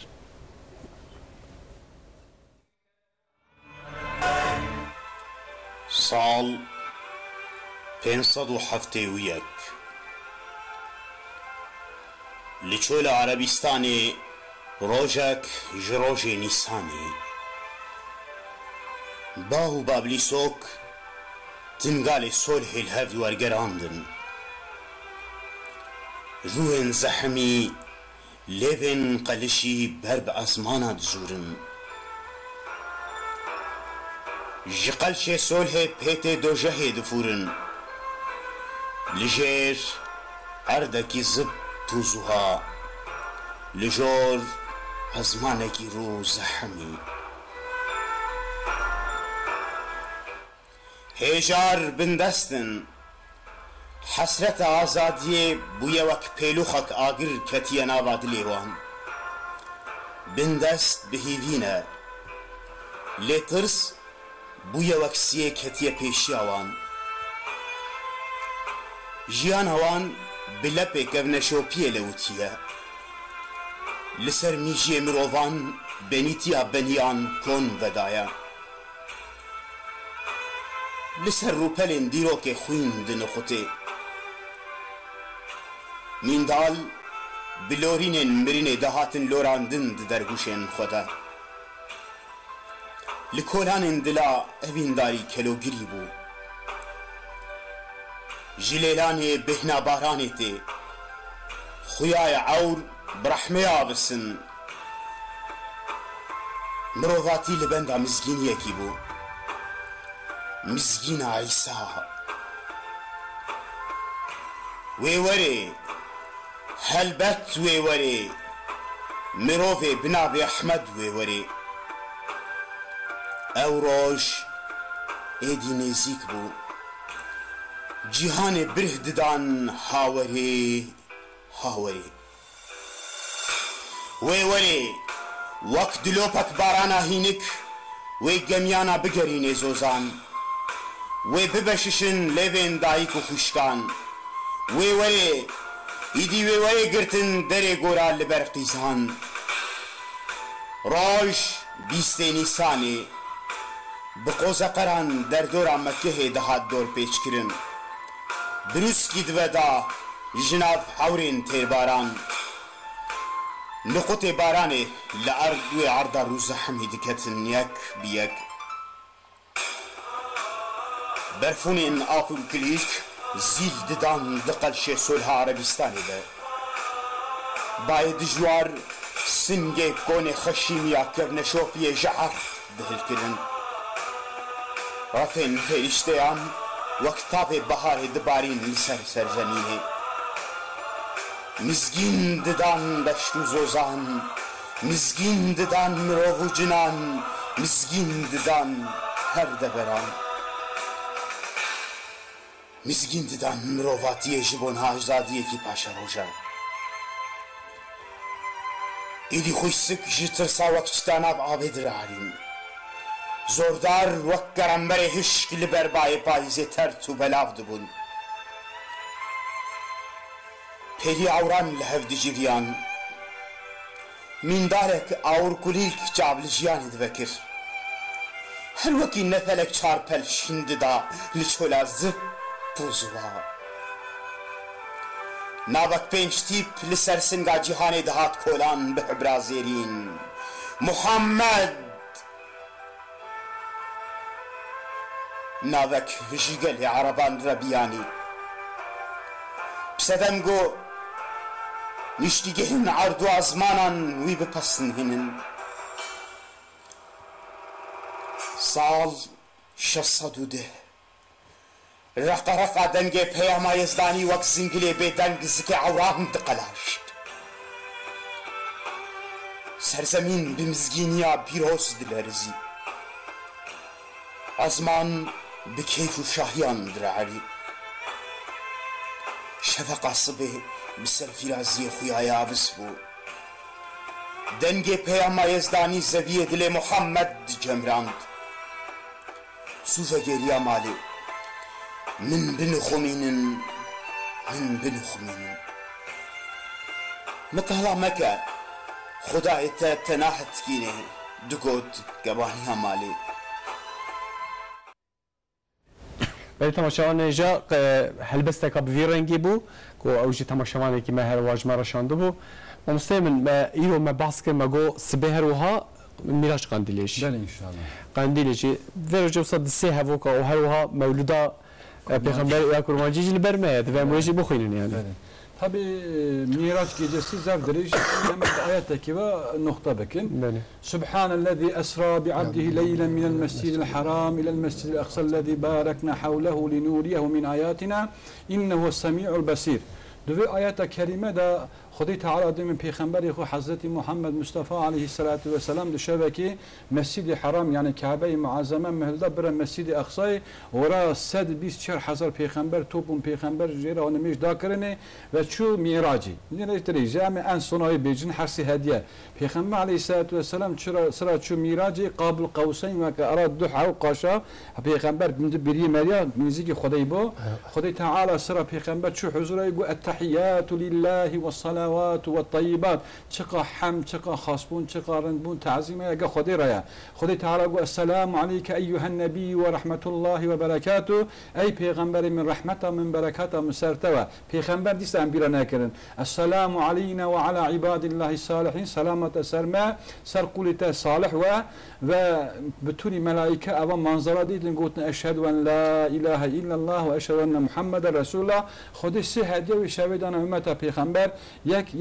سال 571 لچول عربستانی روجك جروج نيساني باهو بابليسوك تنقالي صلح الهفي ورقراندن روين زحمي ليفن قلشي برب أزمانا دزورن جقلشي صلح بيتي دوجهي دفورن لجير عردكي زب توزوها لجور أزمانكي رو زحمي هجار بندستن حسرت آزادی بویا وک پیلوخک آگر کتیا ناباد لیوان بندست بهیوینه لیترس بویا وک سیه کتیا پیشیاوان جیان هوان بلپی کونشوپیه لوتیه لسر میجی مروان بنیتیا بنیان کن ودایا لسر روپلین دیرو که خوین دنخوته میندال بلورینن مرین دهاتن لوراندن درگوشن خدا لکولانن دلا اوینداری کلوگری بو جلیلان بهنا بارانی تی خویای عور برحمه آبسن مروواتی لبندا مزگین یکی بو مزگین عیسا ویوری هلبت ویوری مروفی بنابی احمد ویوری او روش ایدی نزیک بو جیهان بره ددان هاوری هاوری ویوری وقت دلوپک بارانا هینک وی گمیانا بگرین زوزان وی ببششن لیوین دایک و خوشکان ویوری ایدی ویوری گرتن دری گورا لبرقیزان راج 20 نیسانی بقوز قران در دور مکه دهات دور پیچ کرن دروس کی دودا جناب حورین تیر باران نقطه بارانه لأرض و عرض روز حمید کتن یک بیک برفونی ان آفو کلیک زیل ددان دقل شی صلح عربستانی ده باید جوار سنگه کون خشیمیا کرن شوپی جعر دهل کرن رفن فرشتیان وقتاب بهار دبارین لسر سرزمینه مزگین ددان دشت و زوزان مزگین ددان مرو و جنان مزگین ددان هر دبران مزگین ددان مروواتی جبون هاجزادی کی پاشا روژا ایدی خوش سک جترسا وقت تناب آبد راریم زوردار وقت گرمبر هشک لبربای پایزه ترت و بلاف دبون پری عوران لهفد جیریان من دارك عور كليك جابل جياني دفكر هل وكي نثلك شاربل شنددا لشولا زب بوزوا نابك بينش تيب لسر سنگا جهاني دهات كولان بحبرازيرين محمد نابك جيگل عربان ربياني بسدمگو نشتیگه هن عرض و ازمانان وی بپسن هنن سال 610 رقا رقا دنگه پیاما یزدانی وک زنگلی به دنگ زکی عوران دقلاشت سرزمین بمزگینیا پیروز دلرزی azman bi keyf û şahiyan direrî şefeqa sibê bi ser firaziyê xuya ya bis bû dengê peyama yezdanî zeviyê dilê Muhammed dicemrand sûve geriya malê min binixumînin mitihla meke xudayê te tenah tkînê digot gebaniya malê بله تماشاوان اینجا هلبسته که به رنگی بو که اوجی تماشاوانی که مهر واج مرا شانده بو مستمن ایرو ما باس که مگو سبه روها میراج قندیلش بله ان شاء الله قندیلش ورجو صد سه هوا که او هروها مولودا پیغمبر یا کرمانجی جل برمید و موجی بخوینن yani. Tabi Miraç gecesi zevdirici ayetteki ve nokta bakın. Subhanellezi esra bi abdihi leylen minel mescidil haram ilel mescidil aksa'llezi barakna havlehu linuriyehu min ayatina innehu semi'ul basir. Dve ayet-i kerime de Xudi Teala demin Peygamberi xu Hazreti Muhammed Mustafa aleyhissalatu vesselam dişeveki Mescid-i Haram yani Kabe-i Muazzame mehilde bir Mescid-i Aksa'yı ora 124,000 peygamber topun peygamber jere onu mecda kırını ve şu miracı. Neyse cami en sonayı bejin hersi hediye. Peygamber aleyhissalatu vesselam sıra şu miracı qabil qavsayn ve arad duha ve qaşa peygamber biri Meryem müzik Xudi bu. Xudi Teala sıra peygamber şu huzura yu ettehiyyatu lillahi ve الصلوات والطيبات شقا حم شقا خاصبون شقا رندبون تعظيمه يا خدي ريا خدي تعالى السلام عليك ايها النبي ورحمه الله وبركاته اي پیغمبر من رحمته من بركاته مسرتوا پیغمبر ديست انبيرا ناكرن السلام علينا وعلى عباد الله الصالحين سلامه سرما سرقلت صالح و بتوني ملائكه او منظره ديدن قلتنا اشهد ان لا اله الا الله واشهد ان محمد رسول الله خدي سه هديه و شهادت امت پیغمبر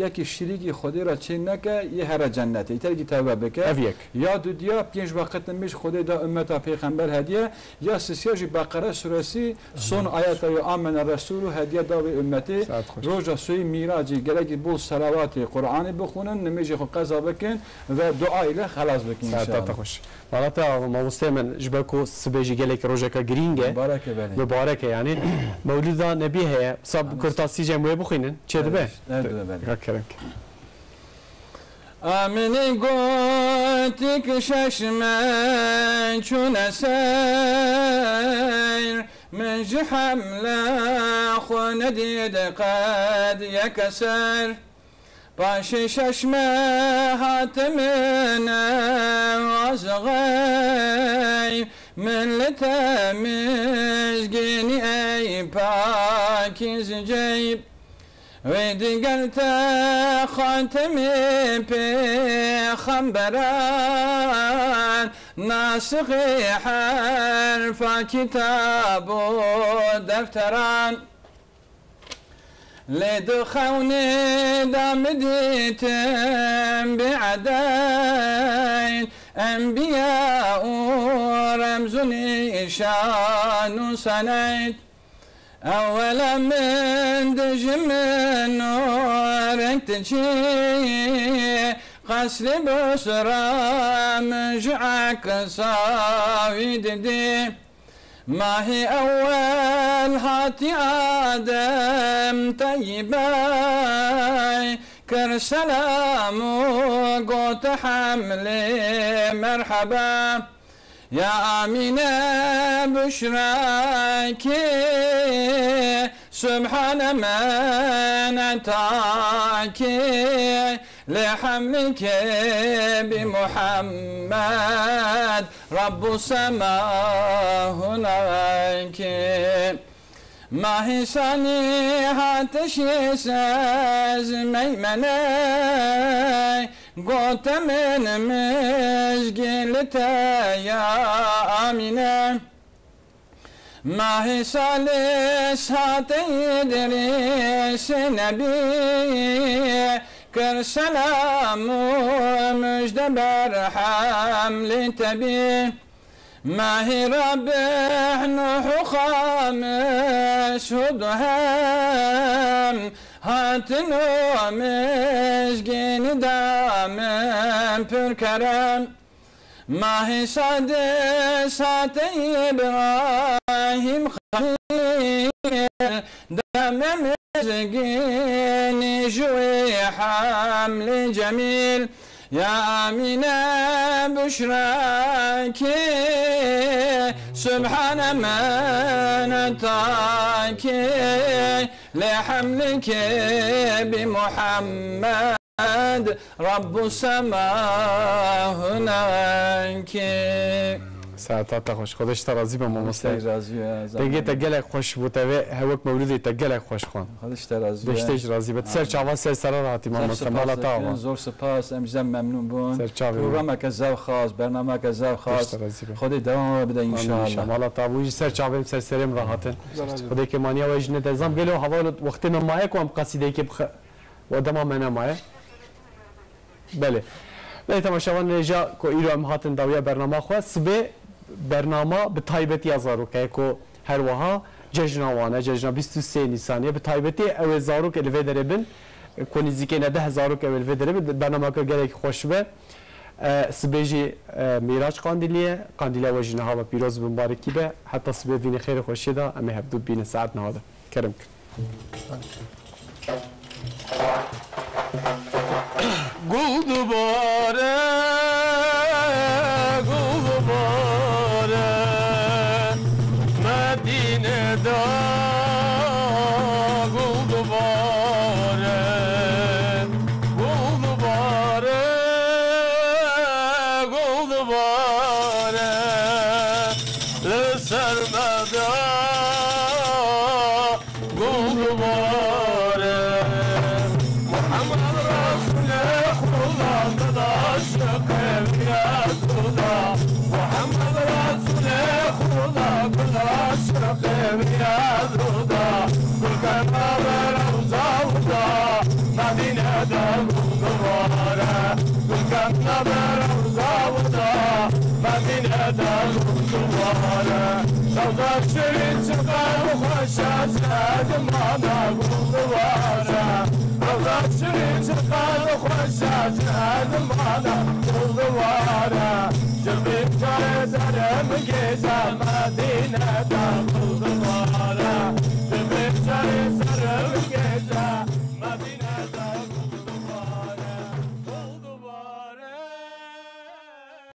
یکی شریکی خودی را چین نکه یه هر جنتی ترکی توبه بکه یا دو دیا پنج وقت نمیش خودی دا امت پیغمبر هدیه یا سیاجی بقره سورسی son ayet ve amen Resulü hediye da ve ümmeti roja suyu miracı gerek bol salavatı Kur'an'ı bıkının nemici qaza bakın ve dua ile halas bakın inşallah. Hoş. Malata Mustafa jbako sbeji gelek rojaka gringe. Mübarek yani. Mevlida nebi he sab kurtasi cemwe bıkının. Çedbe. Hakikaten. Amini gotik şaşmen çune seyr مج حمله خوندید قد یکسر باش ششمه حاتمنا وازغی ملت مزگینی ای پاکیز جیب ویدی گلت خاتمی پیغمبران ناسخ حرف کتاب و دفتران لدخوني دامديتم بعدين أنبياء رمزني شان سنيت أولا من دجم النور تجي قصر بسرى مجعك صاوي دي ما هي أول هاتي آدم طيباي كرسلام وقوت حملي مرحبا يا آمنة بشراك سبحان من أتاك لحملك بمحمد رب السماء هناك ما هي صنيعة شيساز ميمنة قلت من مزقلتا يا آمنة ما هي صالح إدريس نبي كرسلام مجدبر حمل تبي ماهي ربح نوح خامس هدهم هاتنو مشقين دامن بركرم ماهي سادس هاتي إبراهيم خليل دم مزقين جوي حمل جميل يا أمينة بشراك سبحان من أتاك لحملك بمحمد رب السماء هناك ساعتها خوش خودش ترازی به ماموسای راضی دیگه تگلک خوش بوده هوک مولودی تگلک خوش خون خودش ترازی دشتش راضی به سر چاوا سر سر راحتی ماموسا مالا تاوا زور سپاس امجدم ممنون بون سر چاوا پروگرام کذاب خاص برنامه کذاب خاص خودی دوام بده ان شاء الله مالا تاوا سر چاوا سر سرم راحتن خودی که مانیا وجنه دزام گلو هوا وقتی ما کوم قصیده که ودما من ما بله لا تماشاوان نجا کو ایرو ام هاتن داویا برنامه خاص به برنامه به تایبتی ازارو که کو هر وها جشنوانه جشن 23 نیسانیه به تایبتی او زارو که لوی دربن کو نزدیک نه 10000 که لوی دربن برنامه که گله خوش به سبیجی میراج قاندیلیه و جنها و پیروز مبارکی به حتی سبی بین خیر خوشی دا امی هفدو بین ساعت نهاده کرم گل دوباره مدینه دا گل دوباره لسر مدا گل دوباره محمد رسول خدا داداش قیمت خدا محمد رسول خدا داداش قیمت خدا گل کنار روزا خدا مدینه دا دوباره گل کنار روزا خدا مدینه دا دوباره روزا شیرین چقدر خوش از مانا دوباره روزا شیرین چقدر خوش از مانا دوباره جلبی جای درم گیزم مدینه دا دوباره